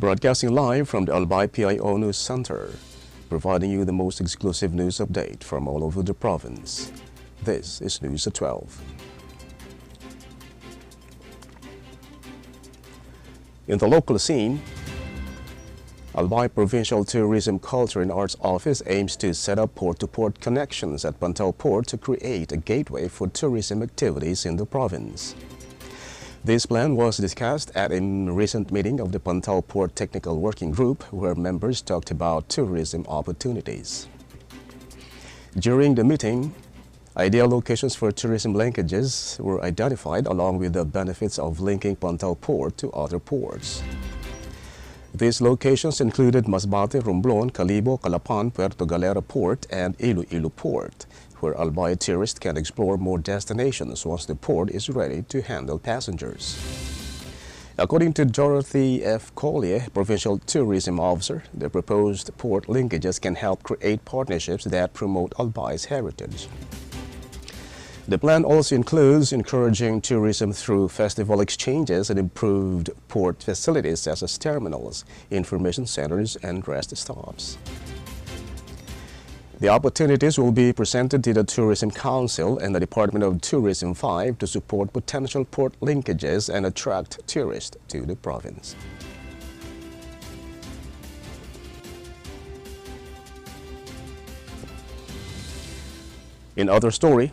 Broadcasting live from the Albay PIO News Center, providing you the most exclusive news update from all over the province. This is News at 12. In the local scene, Albay Provincial Tourism, Culture and Arts Office aims to set up port-to-port connections at Pantao Port to create a gateway for tourism activities in the province. This plan was discussed at a recent meeting of the Pantao Port Technical Working Group, where members talked about tourism opportunities. During the meeting, ideal locations for tourism linkages were identified, along with the benefits of linking Pantao Port to other ports. These locations included Masbate, Romblon, Calibo, Calapan, Puerto Galera Port, and Iloilo Port, where Albay tourists can explore more destinations once the port is ready to handle passengers. According to Dorothy F. Collier, Provincial Tourism Officer, the proposed port linkages can help create partnerships that promote Albay's heritage. The plan also includes encouraging tourism through festival exchanges and improved port facilities such as terminals, information centers, and rest stops. The opportunities will be presented to the Tourism Council and the Department of Tourism 5 to support potential port linkages and attract tourists to the province. In other story,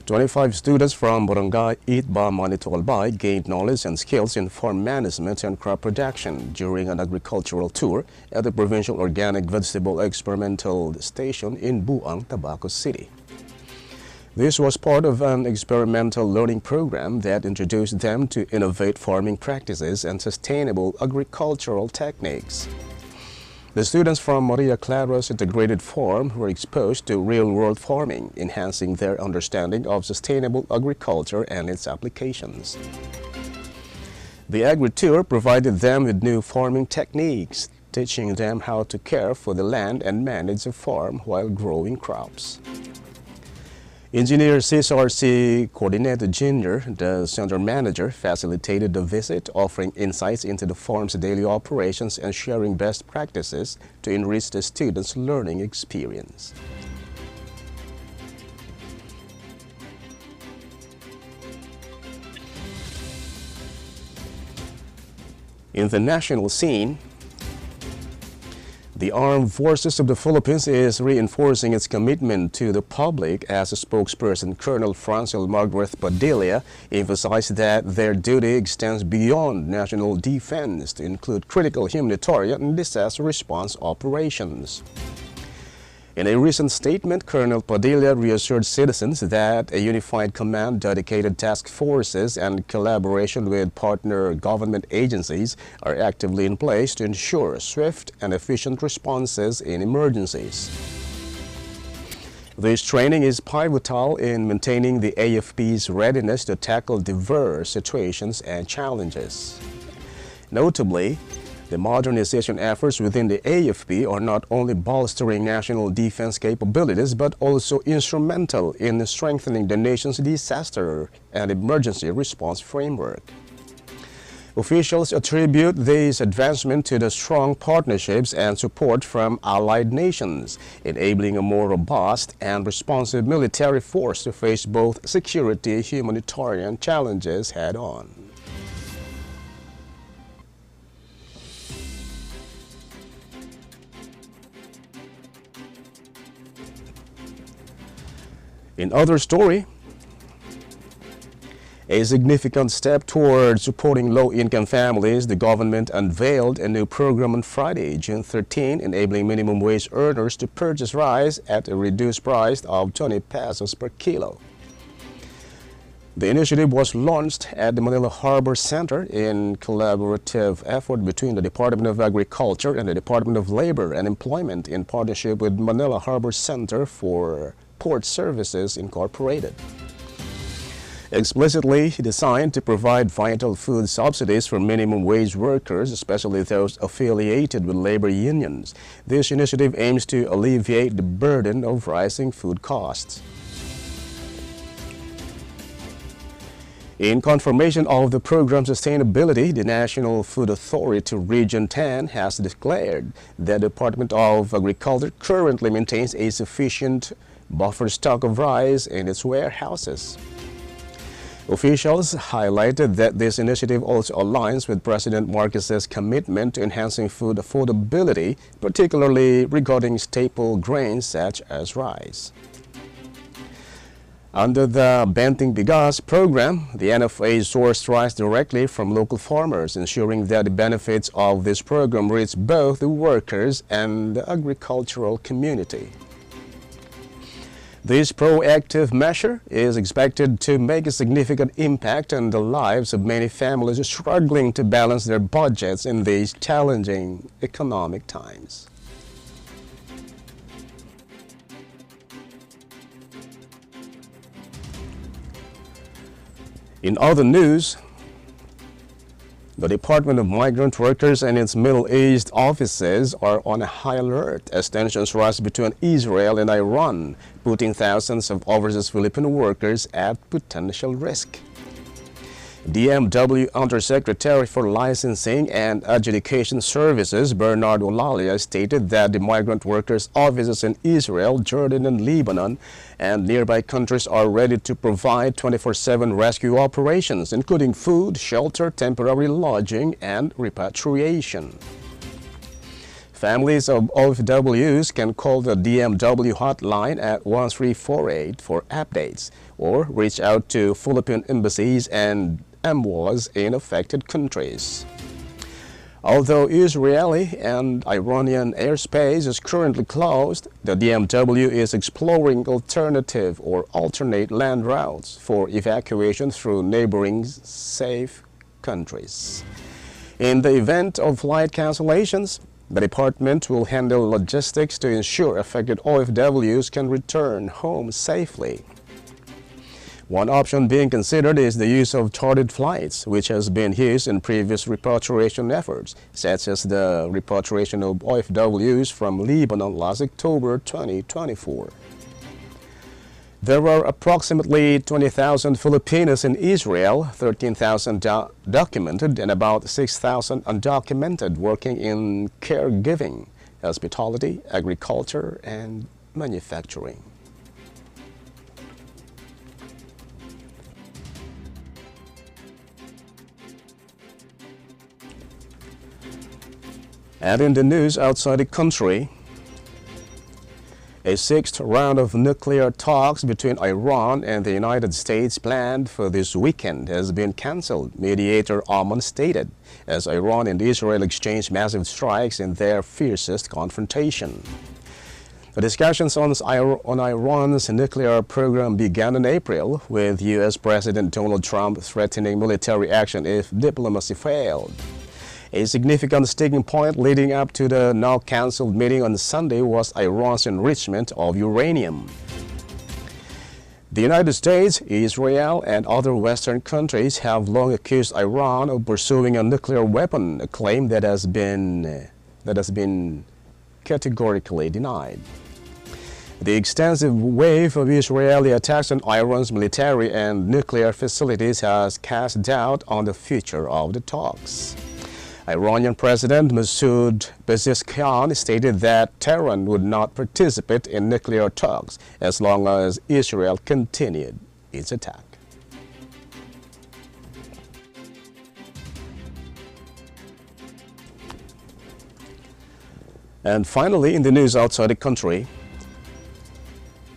25 students from Barangay Itba, Manito, Albay gained knowledge and skills in farm management and crop production during an agricultural tour at the Provincial Organic Vegetable Experimental Station in Buang, Tabaco City. This was part of an experimental learning program that introduced them to innovative farming practices and sustainable agricultural techniques. The students from Maria Clara's integrated farm were exposed to real-world farming, enhancing their understanding of sustainable agriculture and its applications. The agri-tour provided them with new farming techniques, teaching them how to care for the land and manage a farm while growing crops. Engineer CSRC Coordinator Jr., the center manager, facilitated the visit, offering insights into the farm's daily operations and sharing best practices to enrich the students' learning experience. In the national scene, the Armed Forces of the Philippines is reinforcing its commitment to the public as a spokesperson. Colonel Francil Margaret Padilla emphasized that their duty extends beyond national defense to include critical humanitarian and disaster response operations. In a recent statement, Colonel Padilla reassured citizens that a unified command, dedicated task forces, and collaboration with partner government agencies are actively in place to ensure swift and efficient responses in emergencies. This training is pivotal in maintaining the AFP's readiness to tackle diverse situations and challenges. Notably, the modernization efforts within the AFP are not only bolstering national defense capabilities but also instrumental in strengthening the nation's disaster and emergency response framework. Officials attribute this advancement to the strong partnerships and support from allied nations, enabling a more robust and responsive military force to face both security and humanitarian challenges head-on. In other story, a significant step toward supporting low-income families, the government unveiled a new program on Friday, June 13, enabling minimum wage earners to purchase rice at a reduced price of 20 pesos per kilo. The initiative was launched at the Manila Harbor Center in collaborative effort between the Department of Agriculture and the Department of Labor and Employment in partnership with Manila Harbor Center for Port Services Incorporated. Explicitly designed to provide vital food subsidies for minimum wage workers, especially those affiliated with labor unions, this initiative aims to alleviate the burden of rising food costs. In confirmation of the program's sustainability, the National Food Authority Region 10 has declared that the Department of Agriculture currently maintains a sufficient buffer stock of rice in its warehouses. Officials highlighted that this initiative also aligns with President Marcos's commitment to enhancing food affordability, particularly regarding staple grains such as rice. Under the Benting Bigas program, the NFA sourced rice directly from local farmers, ensuring that the benefits of this program reach both the workers and the agricultural community. This proactive measure is expected to make a significant impact on the lives of many families struggling to balance their budgets in these challenging economic times. In other news, the Department of Migrant Workers and its Middle East offices are on a high alert as tensions rise between Israel and Iran, putting thousands of overseas Filipino workers at potential risk. DMW Undersecretary for Licensing and Adjudication Services Bernard Olalia stated that the migrant workers' offices in Israel, Jordan, and Lebanon and nearby countries are ready to provide 24/7 rescue operations, including food, shelter, temporary lodging, and repatriation. Families of OFWs can call the DMW hotline at 1348 for updates or reach out to Philippine embassies and MWAs in affected countries. Although Israeli and Iranian airspace is currently closed, the DMW is exploring alternative or alternate land routes for evacuation through neighboring safe countries. In the event of flight cancellations, the department will handle logistics to ensure affected OFWs can return home safely. One option being considered is the use of chartered flights, which has been used in previous repatriation efforts, such as the repatriation of OFWs from Lebanon last October 2024. There are approximately 20,000 Filipinos in Israel, 13,000 documented and about 6,000 undocumented working in caregiving, hospitality, agriculture, and manufacturing. And in the news outside the country, a sixth round of nuclear talks between Iran and the United States planned for this weekend has been cancelled, mediator Oman stated, as Iran and Israel exchanged massive strikes in their fiercest confrontation. The discussions on Iran's nuclear program began in April, with U.S. President Donald Trump threatening military action if diplomacy failed. A significant sticking point leading up to the now-cancelled meeting on Sunday was Iran's enrichment of uranium. The United States, Israel, and other Western countries have long accused Iran of pursuing a nuclear weapon, a claim that has been categorically denied. The extensive wave of Israeli attacks on Iran's military and nuclear facilities has cast doubt on the future of the talks. Iranian President Masoud Pezeshkian stated that Tehran would not participate in nuclear talks as long as Israel continued its attack. And finally, in the news outside the country,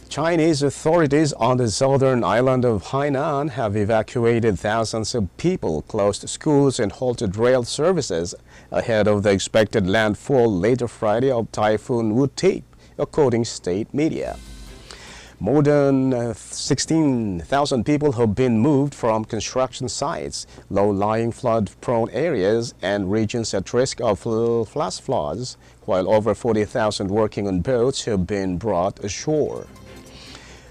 Chinese authorities on the southern island of Hainan have evacuated thousands of people, closed schools, and halted rail services ahead of the expected landfall later Friday of Typhoon Wu-Tip, according to state media. More than 16,000 people have been moved from construction sites, low-lying flood-prone areas, and regions at risk of flash floods, while over 40,000 working on boats have been brought ashore.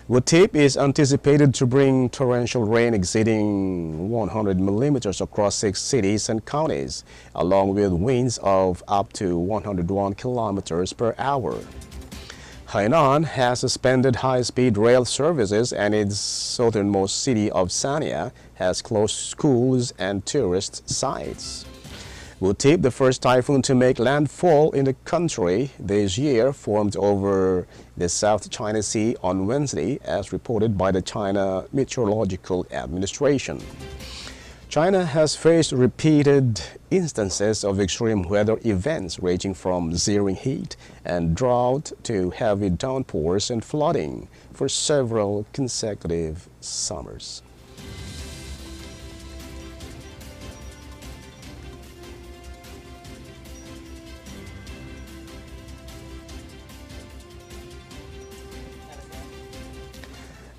Wu-Tip is anticipated to bring torrential rain exceeding 100 millimeters across 6 cities and counties, along with winds of up to 101 kilometers per hour. Hainan has suspended high-speed rail services, and its southernmost city of Sanya has closed schools and tourist sites. Wutip, the first typhoon to make landfall in the country this year, formed over the South China Sea on Wednesday, as reported by the China Meteorological Administration. China has faced repeated instances of extreme weather events ranging from searing heat and drought to heavy downpours and flooding for several consecutive summers.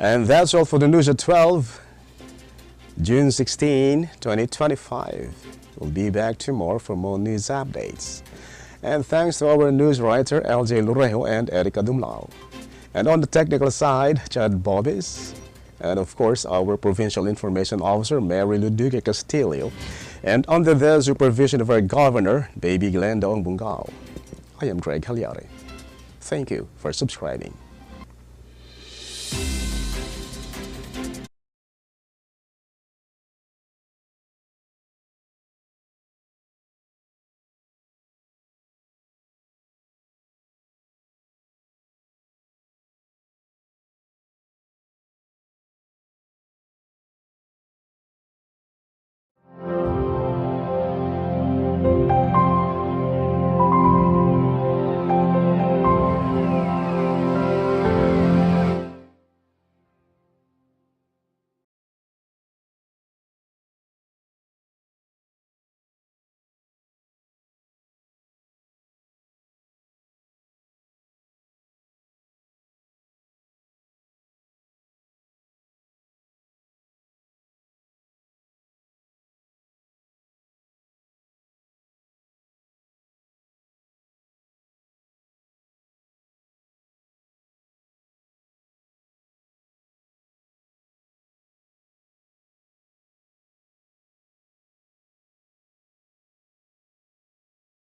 And that's all for the news at 12, June 16, 2025. We'll be back tomorrow for more news updates. And thanks to our news writer, LJ Lorejo and Erica Dumlao. And on the technical side, Chad Bobbis. And of course, our Provincial Information Officer, Mary Luduque Castillo. And under the supervision of our Governor, Baby Glenda Ongbungao. I am Greg Hallare. Thank you for subscribing.